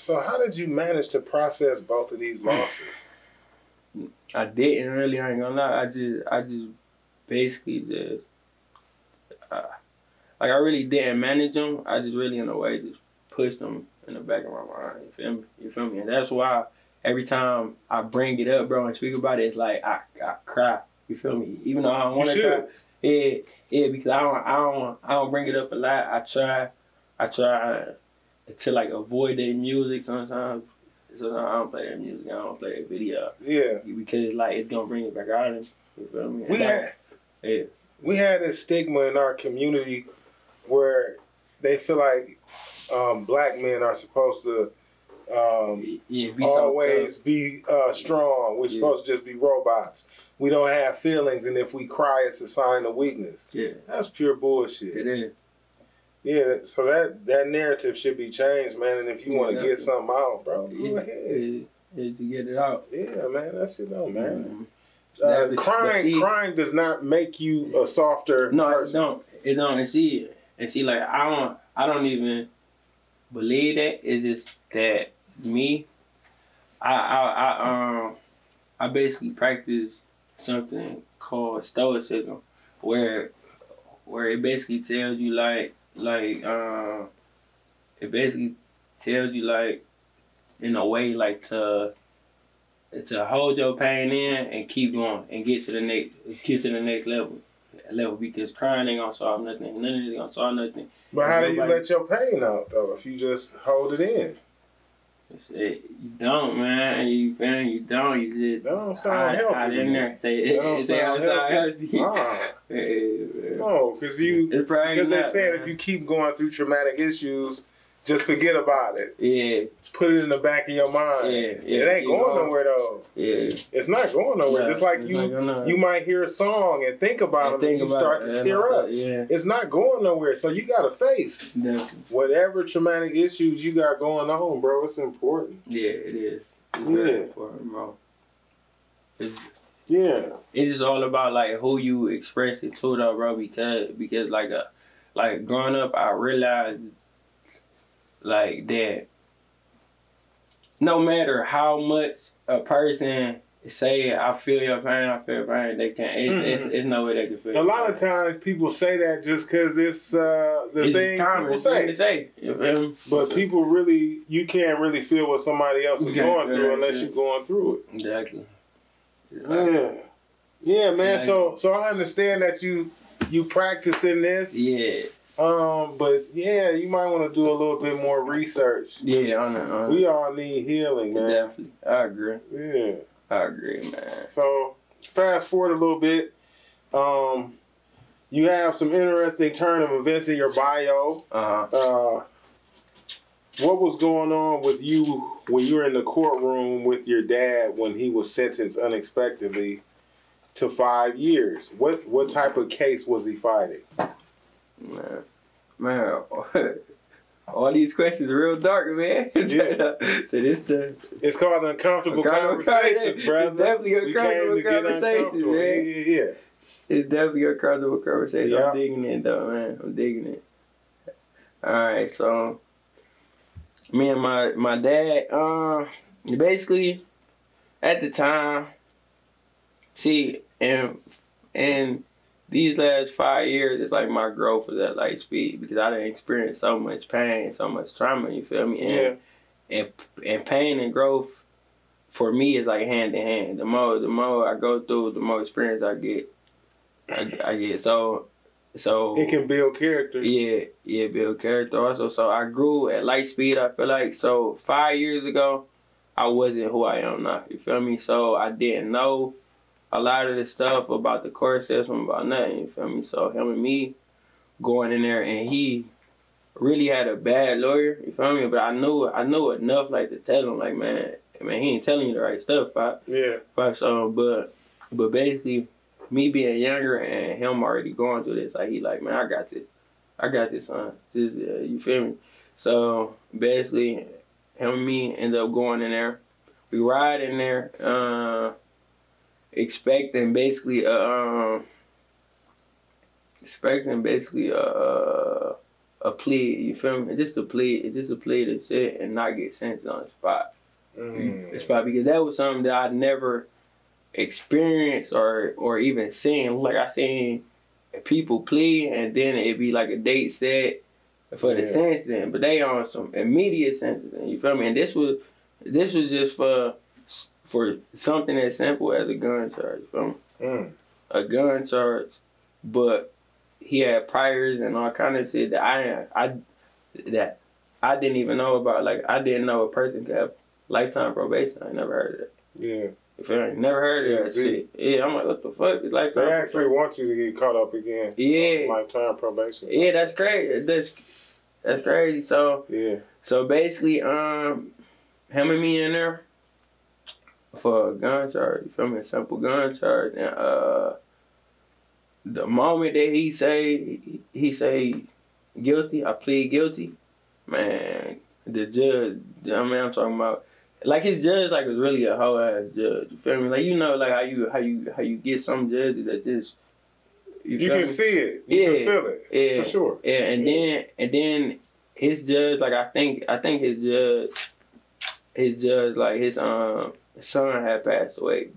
So how did you manage to process both of these losses? I didn't really, I ain't gonna lie. I just basically just, like I really didn't manage them. I just really in a way just pushed them in the back of my mind. You feel me? You feel me? And that's why every time I bring it up, bro, and speak about it, it's like I cry. You feel me? Even though I don't want to cry. Yeah, because I don't bring it up a lot. I try to like avoid their music sometimes. So I don't play that music. I don't play that video. Yeah. Because like it's gonna bring it back out. You feel me? We had this stigma in our community where they feel like black men are supposed to always be strong. We're supposed to just be robots. We don't have feelings, and if we cry, it's a sign of weakness. Yeah. That's pure bullshit. It is. Yeah, so that narrative should be changed, man. And if you want to get something out, bro, go ahead. To get it out. Yeah, man, that shit don't matter. Crying does not make you a softer person. It don't. And see, like I don't even believe that. It's just that me, I basically practice something called stoicism, where it basically tells you it basically tells you like in a way like to hold your pain in and keep going and get to the next level, because crying ain't gonna solve nothing. None of it gonna solve nothing. But how do you let your pain out though if you just hold it in? You don't, man. You don't. You just don't sound healthy. In there. It sound healthy. No, because they said if you keep going through traumatic issues, just forget about it. Yeah. Put it in the back of your mind. Yeah. It ain't going nowhere though. Yeah. It's not going nowhere. Just like you might hear a song and think about it and you start to tear up. Yeah. It's not going nowhere. So you gotta face whatever traumatic issues you got going on, bro. It's important. Yeah, it is. It's very important, bro. It's just all about like who you express it to though, bro, because like growing up I realized like that no matter how much a person say I feel your pain, they can't. It's no way they can feel. A lot of times people say that just because it's the thing people say. But people really, you can't really feel what somebody else is going through unless you're going through it. Exactly. Yeah, man. Exactly. So I understand that you practicing this. Yeah. But yeah, you might want to do a little bit more research. Yeah, I know. We all need healing, man. Definitely. I agree. Yeah. I agree, man. So fast forward a little bit. You have some interesting turn of events in your bio. What was going on with you when you were in the courtroom with your dad when he was sentenced unexpectedly to 5 years? What type of case was he fighting? Man, all these questions are real dark, man. Yeah. So it's called Uncomfortable Conversations, brother. It's definitely uncomfortable conversations, man. Yeah. It's definitely uncomfortable conversation. Yeah. I'm digging it though, man. I'm digging it. Alright, so me and my dad, basically at the time, and these last 5 years, it's like my growth was at light speed because I didn't experience so much pain, so much trauma, you feel me? And pain and growth for me is like hand in hand. The more I go through, the more experience I get. I get so it can build character. Yeah, build character also. So I grew at light speed, I feel like. So 5 years ago, I wasn't who I am now. You feel me? So I didn't know a lot of the stuff about the court system, about nothing, you feel me? So him and me going in there, and he really had a bad lawyer, you feel me? But I knew enough like to tell him, like, man, he ain't telling you the right stuff, Pop. Yeah. But basically, me being younger and him already going through this, like, he like, man, I got this, son. You feel me? So basically, him and me end up going in there. We ride in there, expecting basically a a plea, you feel me? Just a plea to sit and not get sentenced on the spot. The spot, because that was something that I never experienced or even seen. Like I seen people plea and then it'd be like a date set for the sentencing, but they on some immediate sentencing, you feel me? And this was just for something as simple as a gun charge, you feel me? A gun charge, but he had priors and all kind of shit that I didn't even know about. Like, I didn't know a person could have lifetime probation. I never heard of that. Yeah. If I ain't never heard of that shit. Yeah, I'm like, what the fuck? It's lifetime. They actually want you to get caught up again. Yeah. Lifetime probation. Yeah, that's crazy. That's crazy. So yeah. So basically, him and me in there for a gun charge. You feel me? A simple gun charge. And the moment that he say guilty, I plead guilty, man, the judge, I mean, I'm talking about, like, his judge, like, was really a whole ass judge. You feel me? Like, you know, like how you get some judges that just, you can see it, you can feel it, for sure. Yeah, and then his judge, like, I think his judge, like, his son had passed away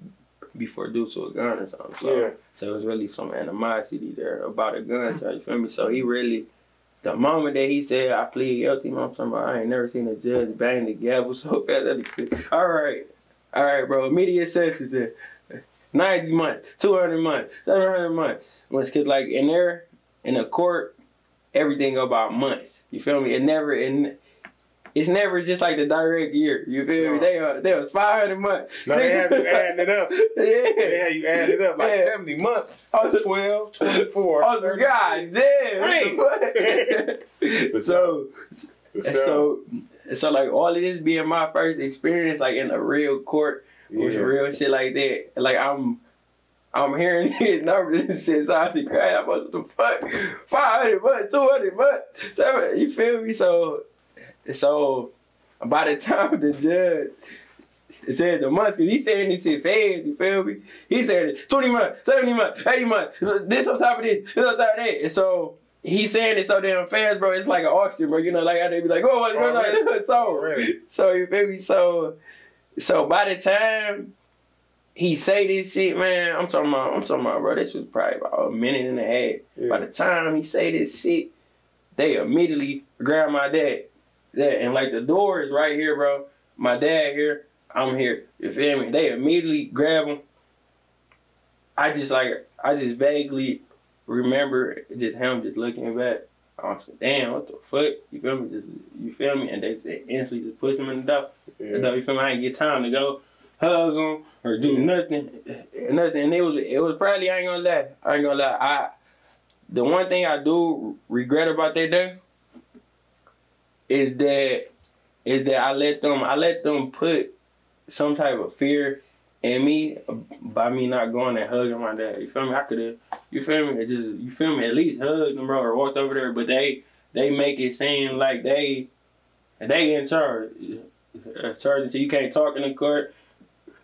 before due to a gun or something. So, so it was really some animosity there about a gun charge, you feel me? So he really, the moment that he said, I plead guilty, I'm talking about, I ain't never seen a judge bang the gavel so fast that he said, all right, bro, immediate sentence, 90 months, 200 months, 700 months. Because, like, in the court, everything go about months, you feel me? It's never just like the direct year. You feel me? They was 500 months. No, they have you adding it up. They have you adding it up like 70 months. 12, 24. Oh, 30. God damn. So like all of this being my first experience, like in a real court with real shit like that. Like I'm hearing these numbers and shit, so I be crying. I'm like, what the fuck? 500 bucks, 200 bucks. You feel me? So by the time the judge said the months, because he's saying this shit fast, you feel me? He said 20 months, 70 months, 80 months, this on top of this, this on top of that. And so he's saying it so damn fast, bro. It's like an auction, bro. You know, like they be like, oh, what's going on? So you feel me? So by the time he say this shit, man, I'm talking about, bro, this was probably about a minute and a half. Yeah. By the time he say this shit, they immediately grab my dad. And like the door is right here, bro. My dad here, I'm here. You feel me? They immediately grab him. I just vaguely remember just him just looking back. I was like, damn, what the fuck? You feel me? You feel me? And they instantly just pushed him in the door. Yeah. You feel me? I didn't get time to go hug him or do nothing. And it was probably, I ain't gonna lie. The one thing I do regret about that day is that I let them put some type of fear in me by me not going and hugging my dad. You feel me? I could have, you feel me? At least hugged him, bro, or walked over there. But they make it seem like they in charge. Charging so you can't talk in the court.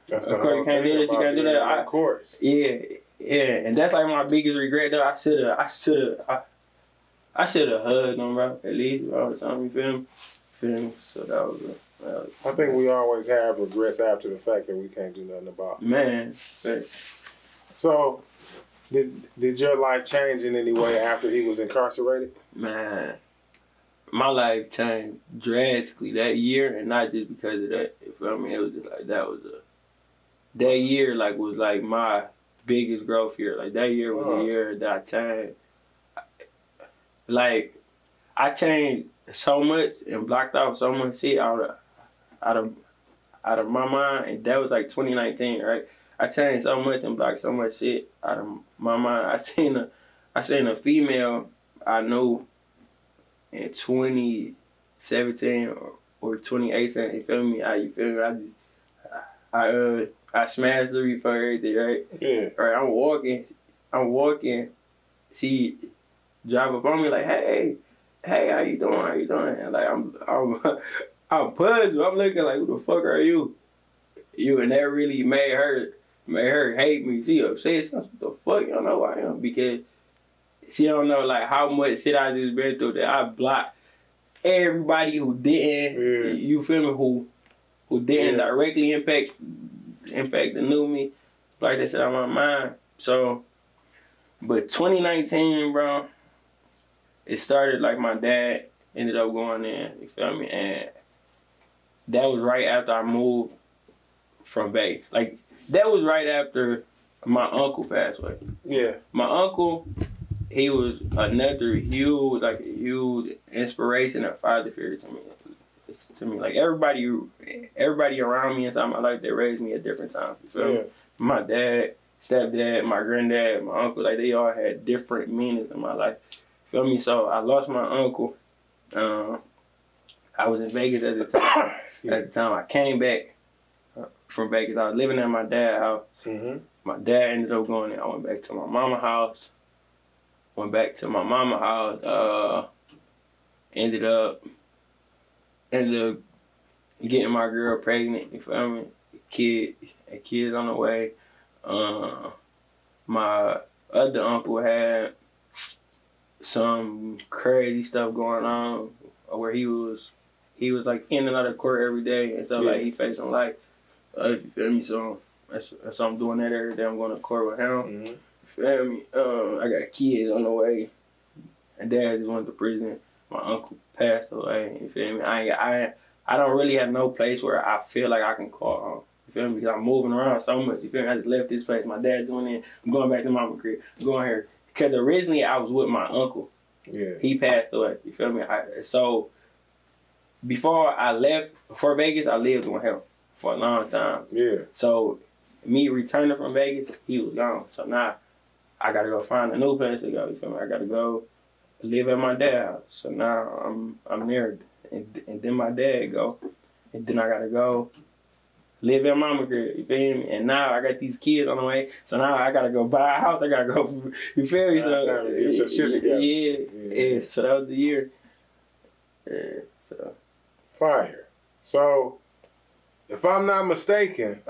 That's the court, you can't do this, you can't do that. Of course. Yeah, and that's like my biggest regret though. I should have hugged him, bro. At least, bro. You feel me? So that was I think we always have regrets after the fact that we can't do nothing about. Man. So, did your life change in any way after he was incarcerated? Man, my life changed drastically that year, and not just because of that. You feel me? It was just like that year was like my biggest growth year. Like that year was a year that I changed. Like I changed so much and blocked off so much shit out of my mind, and that was like 2019, right? I changed so much and blocked so much shit out of my mind. I seen a female I knew in 2017 or 2018. You feel me? I smashed Loui for everything, right? Yeah. Right. I'm walking. She drive up on me like, hey, how you doing? And like I'm puzzled. I'm looking like, who the fuck are you? And that really made her hate me. She upset. What the fuck? You don't know who I am, because she don't know like how much shit I just been through that I blocked everybody who didn't. You feel me? Who didn't directly impact the new me. Like that shit on my mind. So, but 2019, bro, it started like my dad ended up going in. You feel me? And that was right after I moved from Vegas. Like that was right after my uncle passed away. Yeah. My uncle, he was another huge inspiration and father figure to me. Like everybody around me and something I like, they raised me at different times. You feel me? My dad, stepdad, my granddad, my uncle, like they all had different meanings in my life. Feel me? So I lost my uncle. I was in Vegas at the time. At the time I came back from Vegas. I was living at my dad's house. My dad ended up going there. I went back to my mama's house. Ended up getting my girl pregnant. You feel me? Kids on the way. My other uncle had some crazy stuff going on where he was like in and out of court every day and stuff. Like he facing life. You feel me? So so I'm doing that every day. I'm going to court with him. You feel me? I got kids on the way. And dad just went to prison. My uncle passed away. You feel me? I don't really have no place where I feel like I can call home. You feel me? Because I'm moving around so much. You feel me? I just left this place. My dad's doing it. I'm going back to mama crib. I'm going here. Because originally I was with my uncle. Yeah. He passed away. You feel me? So before I left for Vegas, I lived with him for a long time. Yeah. So me returning from Vegas, he was gone. So now I gotta go find a new place to go. You feel me? I gotta go live at my dad's house. So now I'm there, and then my dad go, and then I gotta go live in mama crib. You feel me? And now I got these kids on the way. So now I gotta go buy a house. I gotta go. You feel me? So, time to get your shit together. Yeah. So that was the year. Yeah. So fire. So if I'm not mistaken,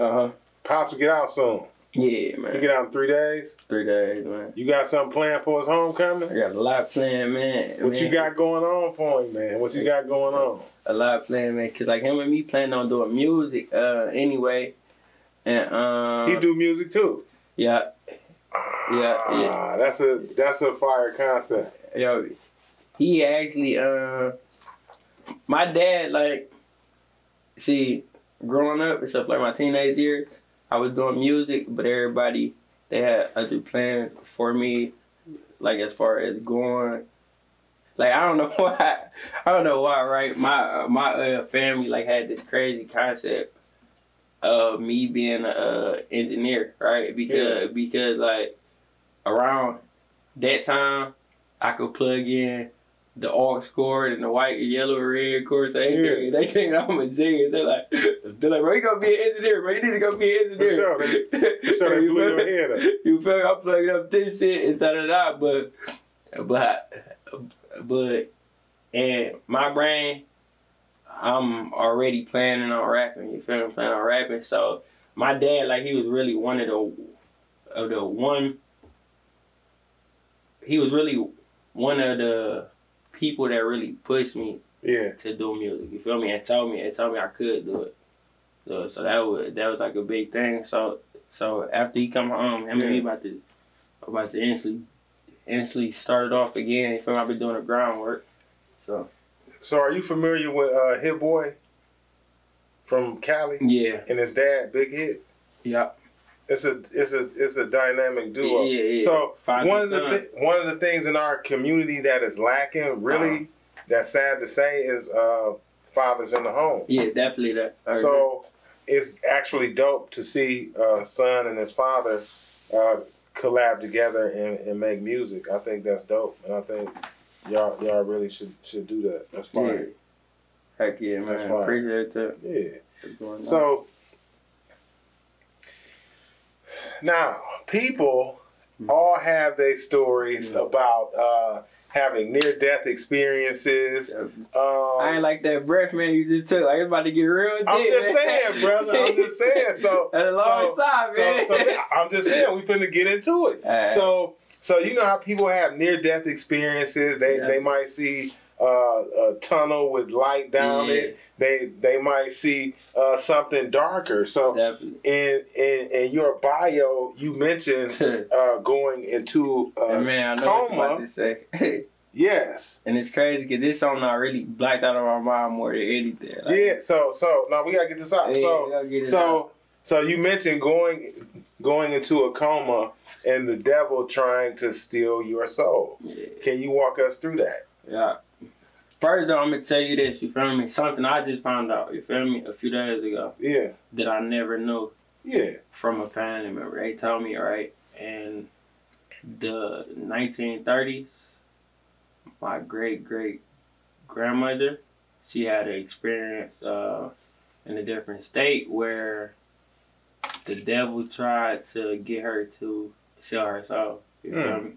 Pops will get out soon. Yeah, man. He get out in 3 days? 3 days, man. You got something planned for his homecoming? I got a lot planned, man. What you got going on for him, man? What you got going on? A lot planned, man. Cause like him and me planning on doing music anyway. And he do music too? Yeah. Yeah. That's a fire concept. Yo, he actually my dad, like, see, growing up and stuff, like my teenage years, I was doing music, but everybody, they had other plans for me, like as far as going. Like I don't know why, right? My family like had this crazy concept of me being an engineer, right? Because like around that time, I could plug in the aux cord and the white, yellow, red cord. So they think I'm a genius. They're like, bro, you gonna be an engineer, bro. You need to go be an engineer. For sure, they blew your head up. You feel me? I'm plugging up this shit and da-da-da, but in my brain, I'm already planning on rapping. You feel me? I'm planning on rapping. So my dad, like, he was really one of the people that really pushed me to do music. You feel me? And told me I could do it. So that was like a big thing. So after he come home, him and me about to instantly start it off again. You feel me? I've been doing the groundwork. So are you familiar with Hit Boy from Cali? Yeah. And his dad, Big Hit? Yeah. It's a dynamic duo. Yeah. So one of the things in our community that is lacking, really, that's sad to say, is fathers in the home. Yeah, definitely that. So it's actually dope to see a son and his father collab together and make music. I think that's dope, and I think y'all really should do that. That's fire. Yeah. Heck yeah, man. Appreciate that. Yeah. So now, people all have their stories about having near-death experiences. I ain't like that breath, man, you just took. Like, it's about to get real deep. I'm just saying, brother. I'm just saying. So that's a long time, man. So I'm just saying, we finna get into it. Right. So So you know how people have near-death experiences. They might see a tunnel with light down it. They might see something darker. So in your bio, you mentioned going into man, I know coma. what you're about to say. Yes. And it's crazy because this song not really blacked out of my mind more than anything. Like, yeah. So now we gotta get this out. So you mentioned going into a coma and the devil trying to steal your soul. Yeah. Can you walk us through that? Yeah. First though, I'm gonna tell you this, you feel me? Something I just found out, you feel me, a few days ago. Yeah. That I never knew. Yeah. From a family member. They told me, right, in the 1930s, my great-great-grandmother, she had an experience in a different state where the devil tried to get her to sell her soul. You feel me?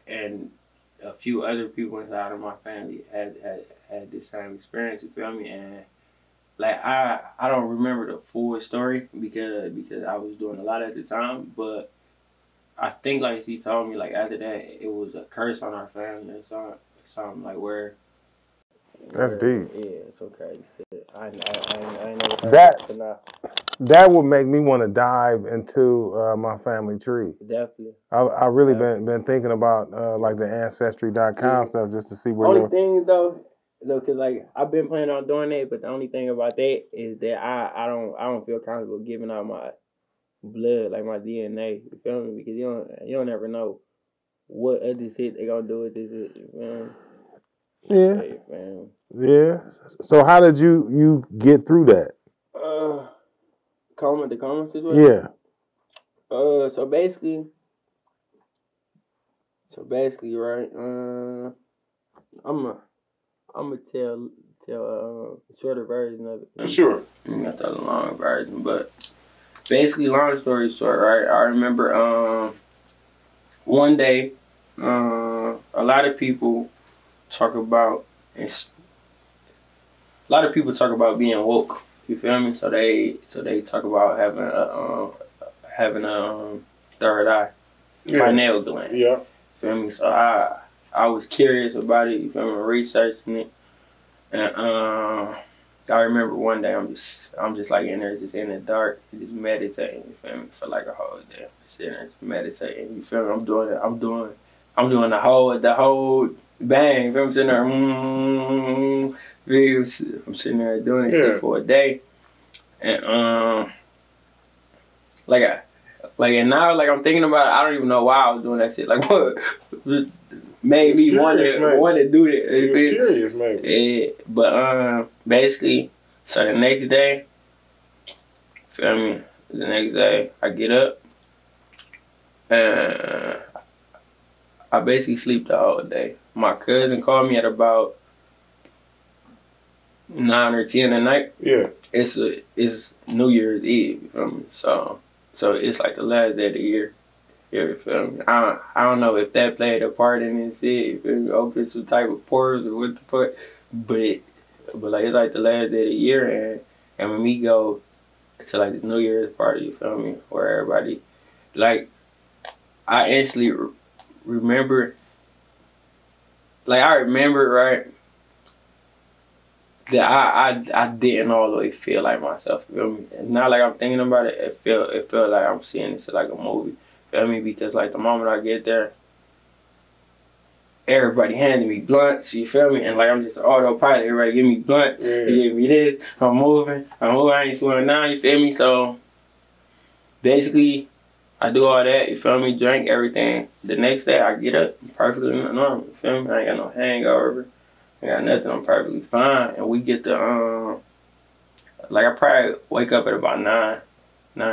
And a few other people inside of my family had this same experience. You feel me? And like I don't remember the full story because I was doing a lot at the time, but I think like she told me like after that it was a curse on our family or something like where. That's deep. Yeah, it's okay. I never heard that would make me want to dive into my family tree. Definitely. I really been thinking about like the ancestry.com stuff just to see where. Only thing though, cause like I've been planning on doing that, but the only thing about that is that I don't feel comfortable giving out my blood, like my DNA. You feel me? Because you don't ever know what other shit they gonna do with this shit. You feel me? Yeah. Hey, yeah. So how did you get through that? The coma situation? Yeah. So basically, right. I'm gonna tell a shorter version of it. Sure. Not the long version, but basically, long story short, right? I remember one day, a lot of people talk about being woke. You feel me? So they talk about having a third eye, pineal gland. Yeah. Feel me? So I was curious about it. You feel me? Researching it, and I remember one day I'm just like in there, just in the dark, just meditating. You feel me? For like a whole day, sitting there just meditating. You feel me? I'm doing the whole bang. You feel me? I'm sitting there, I'm sitting there doing this shit for a day, and and now like I'm thinking about it, I don't even know why I was doing that shit. Like what made me want to do that? You was curious, maybe. Yeah, but basically, so the next day, feel me? The next day I get up and I basically sleep the whole day. My cousin called me at about 9 or 10 at night. Yeah. It's New Year's Eve, you feel me? So it's like the last day of the year. You feel me? I don't know if that played a part in this shit, you feel me? Open some type of pores or what the fuck. But like it's like the last day of the year and when we go to like this New Year's party, you feel me? Where everybody like I instantly remember right that I didn't all the way feel like myself, you feel me? It's not like I'm thinking about it, it felt like I'm seeing this like a movie, feel me? Because like the moment I get there, everybody handing me blunts, you feel me? And like I'm just autopilot, everybody give me blunts, they give me this, I'm moving, I ain't slowing down, you feel me? So basically I do all that, you feel me? Drink everything. The next day I get up perfectly normal, you feel me? I ain't got no hangover. I got nothing, I'm perfectly fine. And we get to, like I probably wake up at about 9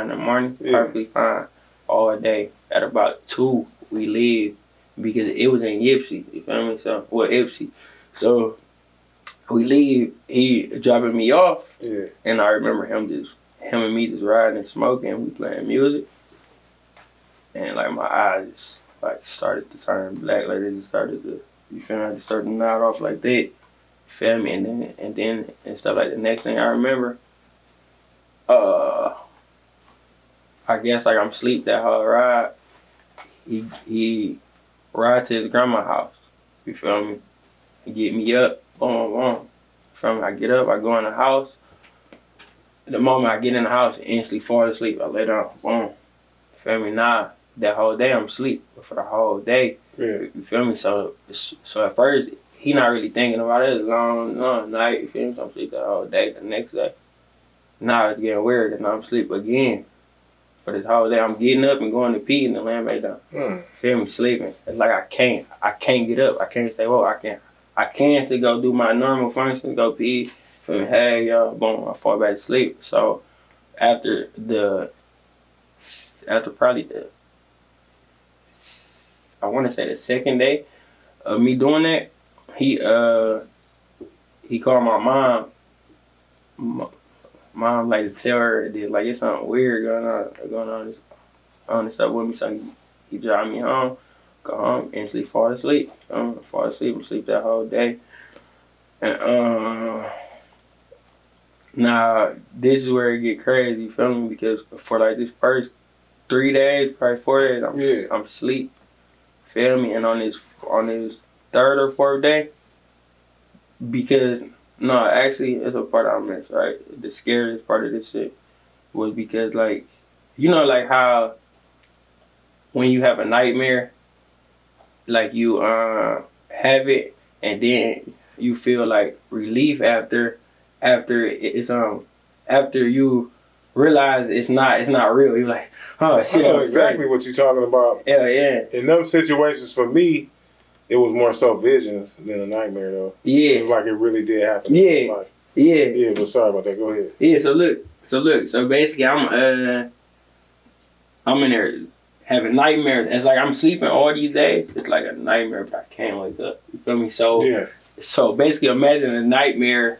in the morning, perfectly fine, all day. At about 2, we leave because it was in Ep6, you feel me? So, Ep6. So, we leave, he dropping me off, and I remember him and me just riding and smoking, we playing music. And like my eyes just like started to turn black, like they just started to, you feel me? I just started to nod off like that. You feel me? And then stuff like the next thing I remember, I guess like I'm asleep that whole ride. he ride to his grandma's house. You feel me? He get me up, boom, boom. You feel me? I get up, I go in the house. The moment I get in the house, I instantly fall asleep. I lay down, boom. You feel me? Nah, that whole day I'm asleep. But for the whole day, you feel me? So at first, he not really thinking about it. It's a long night. You feel me? So I'm asleep that whole day. The next day, now it's getting weird, and I'm asleep again. For this whole day, I'm getting up and going to pee, and the lamb ain't down. Feel me? Sleeping. It's like I can't get up. I can't say, whoa, I can't to go do my normal functions, go pee. Feel me? Hey, yo, boom, I fall back to sleep. So after probably I want to say the second day of me doing that, he called my mom. Mom like to tell her that like it's something weird going on this stuff with me. So he drive me home, go home, instantly fall asleep. Fall asleep and sleep that whole day. And now this is where it get crazy, you feel me? Because for like this first 3 days, probably 4 days, I'm asleep. Feel me? And on this third or fourth day, because no, actually, it's a part I missed, right? The scariest part of this shit was because, like, you know, like how when you have a nightmare, like you have it and then you feel like relief after you realize it's not real. You're like, oh shit. I know exactly what you're talking about. Yeah. In them situations, for me, it was more so visions than a nightmare, though. Yeah. It was like it really did happen. Yeah. Yeah, but sorry about that. Go ahead. Yeah, so look. So basically, I'm in there having nightmares. It's like I'm sleeping all these days. It's like a nightmare, but I can't wake up. You feel me? So basically, imagine a nightmare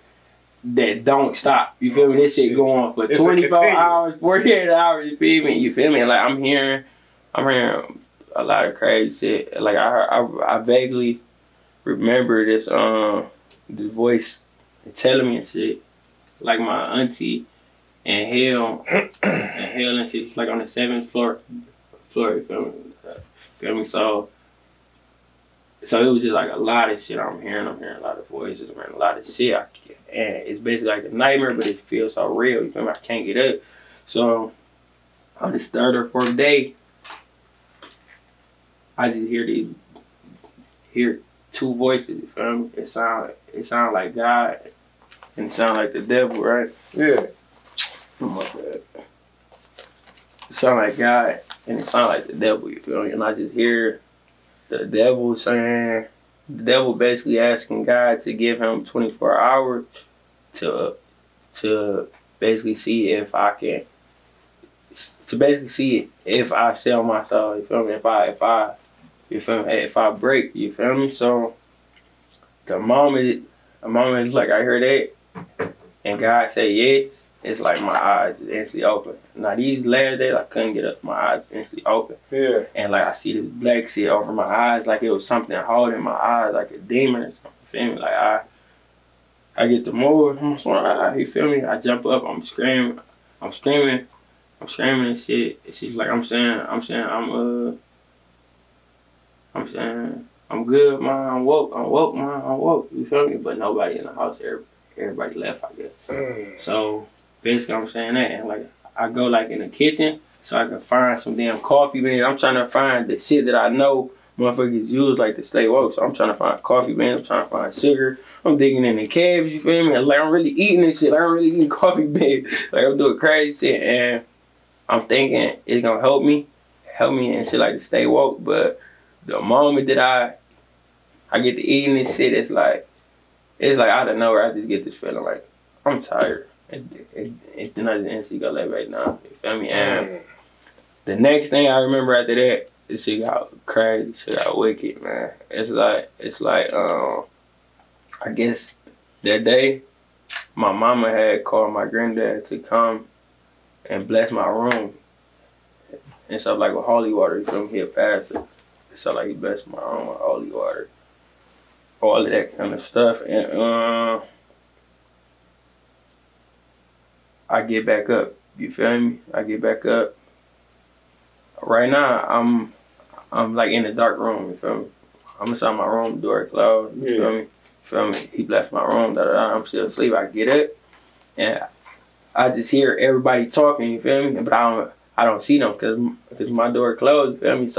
that don't stop. You feel me? This shit going on for 24 hours, 48 hours. You feel me? Like I'm hearing a lot of crazy shit. Like I vaguely remember this voice telling me and shit. Like my auntie and hell and shit. It's like on the 7th floor. You feel me? So it was just like a lot of shit I'm hearing. I'm hearing a lot of voices. I'm hearing a lot of shit. And it's basically like a nightmare, but it feels so real. You feel me? I can't get up. So on this third or fourth day, I just hear two voices. You feel me? It sound like God, and it sound like the devil, right? Yeah. Oh my bad. It sound like God, and it sound like the devil. You feel me? And I just hear the devil saying, the devil basically asking God to give him 24 hours to basically see if I can, to basically see if I sell my soul. You feel me? If I break, you feel me? So the moment it's like I hear that and God say yes, it's like my eyes is instantly open. Now these last days I couldn't get up, my eyes instantly open. Yeah. And like I see this black shit over my eyes, like it was something holding my eyes, like a demon or something. You feel me? Like I get to move, you feel me? I jump up, I'm screaming and shit. It's just like I'm saying I'm good, man. I'm woke, man. I'm woke. You feel me? But nobody in the house. Everybody left, I guess. So basically, I'm saying that, and like I go like in the kitchen so I can find some damn coffee beans. I'm trying to find the shit that I know motherfuckers use like to stay woke. So I'm trying to find coffee beans. I'm trying to find sugar. I'm digging in the cabbage. You feel me? Like I'm really eating this shit. Like I'm really eating coffee beans. Like I'm doing crazy shit, and I'm thinking it's gonna help me and shit like to stay woke, but the moment that I get to eating this shit, it's like out of nowhere, I just get this feeling like I'm tired. And then I just instantly go lay back down. You feel me? And the next thing I remember after that, this shit got crazy, shit got wicked, man. It's like I guess that day, my mama had called my granddad to come and bless my room and stuff like with holy water. You feel me? He a pastor. So like he blessed my room with holy water, all of that kind of stuff, and I get back up. You feel me? I get back up. Right now, I'm like in the dark room, you feel me? I'm inside my room, door closed, you feel me? You feel me? He left my room, I'm still asleep. I get up and I just hear everybody talking, you feel me? But I don't see them because my door closed, you feel me?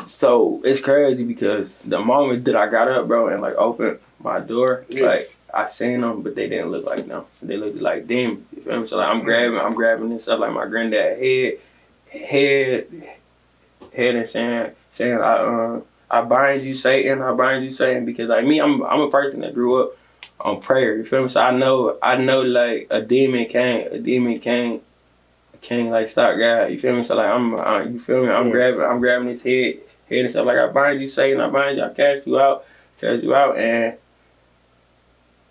So it's crazy because the moment that I got up, bro, and like opened my door, like I seen them, but they didn't look like them. They looked like demons, you feel me? So like I'm grabbing this up like my granddad head and saying I bind you Satan, because like me, I'm a person that grew up on prayer, you feel me? So I know like a demon can't like stop God, you feel me? So like you feel me? I'm grabbing his head and stuff, like I bind you Satan, I cast you out, and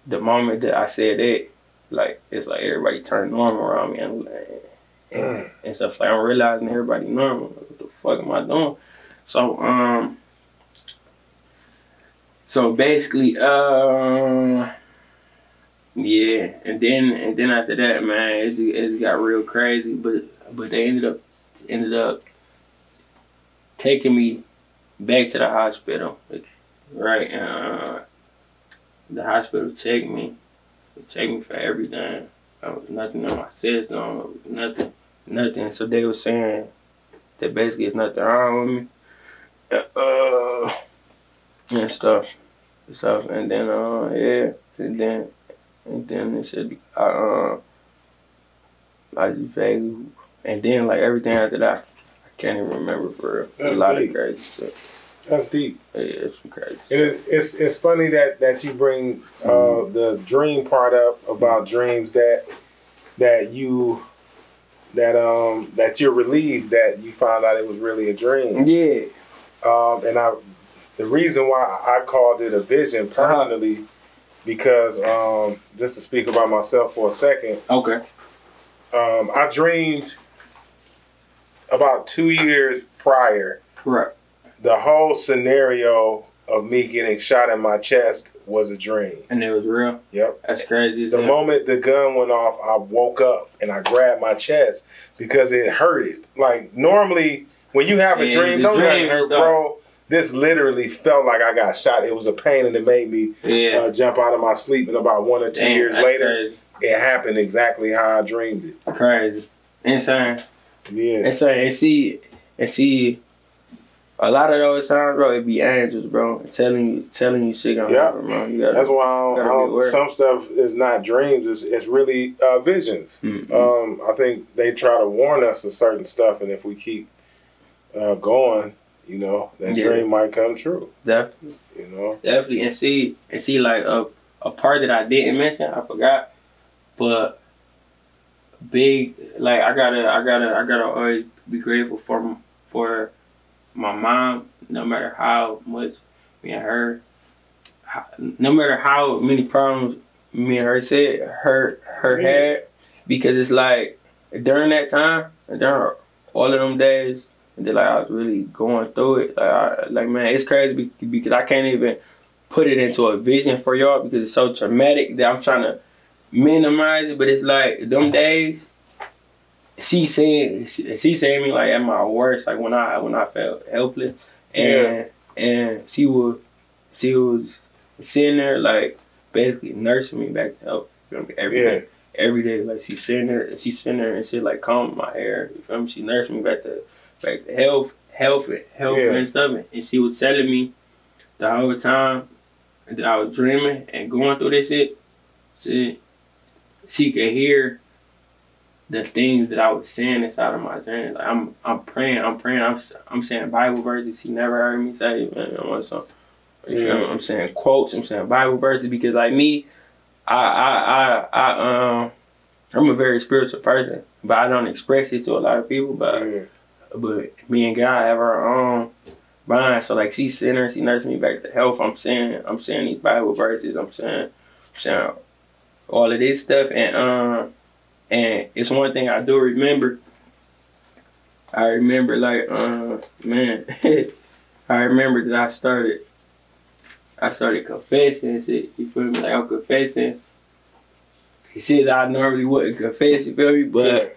the moment that I said that, like it's like everybody turned normal around me and stuff. Like I'm realizing everybody normal. What the fuck am I doing? So basically, yeah, and then after that, man, it got real crazy. But they ended up taking me back to the hospital, right? The hospital checked me for everything. There was nothing on my system, nothing. So they were saying that basically there's nothing wrong with me, and stuff. And then and then they said I just vaguely, and then like everything after that, I can't even remember for real. A lot of crazy stuff. That's deep. Yeah, it's crazy. It's funny that you bring the dream part up about dreams that you're relieved that you found out it was really a dream. Yeah. And the reason why I called it a vision personally, because just to speak about myself for a second. Okay. I dreamed about 2 years prior. Right. The whole scenario of me getting shot in my chest was a dream. And it was real? Yep. That's crazy. The moment the gun went off, I woke up and I grabbed my chest because it hurted. Like, normally, when you have a dream, don't hurt, bro. This literally felt like I got shot. It was a pain, and it made me jump out of my sleep. And about 1 or 2 years later, it happened exactly how I dreamed it. Crazy. Insane. Yeah. Insane. And see, a lot of those times, bro, it be angels, bro, telling you shit gonna happen, bro. That's why some stuff is not dreams. It's really visions. Mm-hmm. I think they try to warn us of certain stuff, and if we keep going, you know, that dream might come true. Definitely. You know. Definitely. And see, like a part that I didn't mention, I forgot, but big, like I gotta always be grateful for my mom, no matter how much me and her, no matter how many problems me and her had, because it's like during that time, during all of them days, that like I was really going through it. Like man, it's crazy because I can't even put it into a vision for y'all because it's so traumatic that I'm trying to minimize it. But it's like them days. She seen me like at my worst, like when I felt helpless, and she was sitting there like basically nursing me back to health. You know, every day, like she's sitting there and she like combing my hair. You feel me? She nursed me back to health and stuff. And she was telling me the whole time that I was dreaming and going through this shit. She could hear the things that I was saying inside of my dreams. Like I'm praying, I'm saying Bible verses she never heard me say, man. I'm saying quotes, I'm saying Bible verses because like me, I'm a very spiritual person, but I don't express it to a lot of people. But me and God have our own bond. So like she nursed me back to health. I'm saying these Bible verses. I'm saying all of this stuff, and it's one thing I do remember. I remember like man, I remember that I started confessing and shit. You feel me? Like I'm confessing. He said I normally wouldn't confess. You feel me? But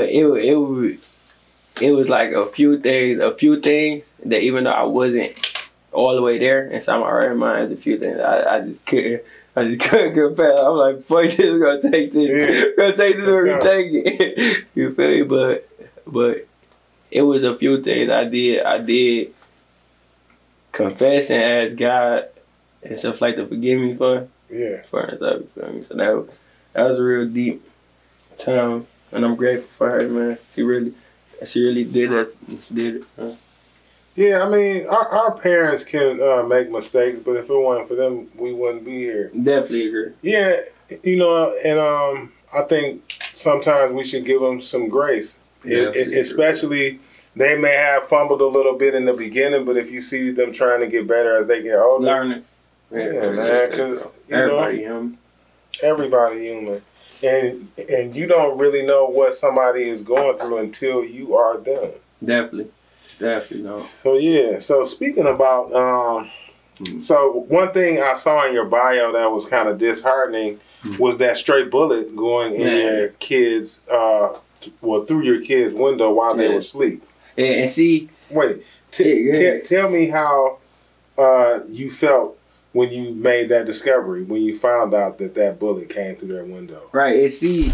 it it was like a few things that even though I wasn't all the way there inside my right mind, a few things I just couldn't go past. I'm like, fuck this, we're gonna take this. Yeah. We're gonna take this or we take it. You feel me? But it was a few things I did confess and ask God and stuff like to forgive me for. Yeah. For stuff, you feel me? So that was a real deep time, and I'm grateful for her, man. She really did it. Yeah, I mean, our parents can make mistakes, but if it wasn't for them, we wouldn't be here. Definitely agree. Yeah, you know, and I think sometimes we should give them some grace. Especially, they may have fumbled a little bit in the beginning, but if you see them trying to get better as they get older. Learning. Yeah, man, because, everybody human. Everybody human. And you don't really know what somebody is going through until you are them. Definitely no. So yeah. So speaking about so one thing I saw in your bio that was kind of disheartening was that stray bullet going in your kids through your kids' window while they were asleep. And see, wait, tell me how you felt when you made that discovery, when you found out that bullet came through their window. Right, and see,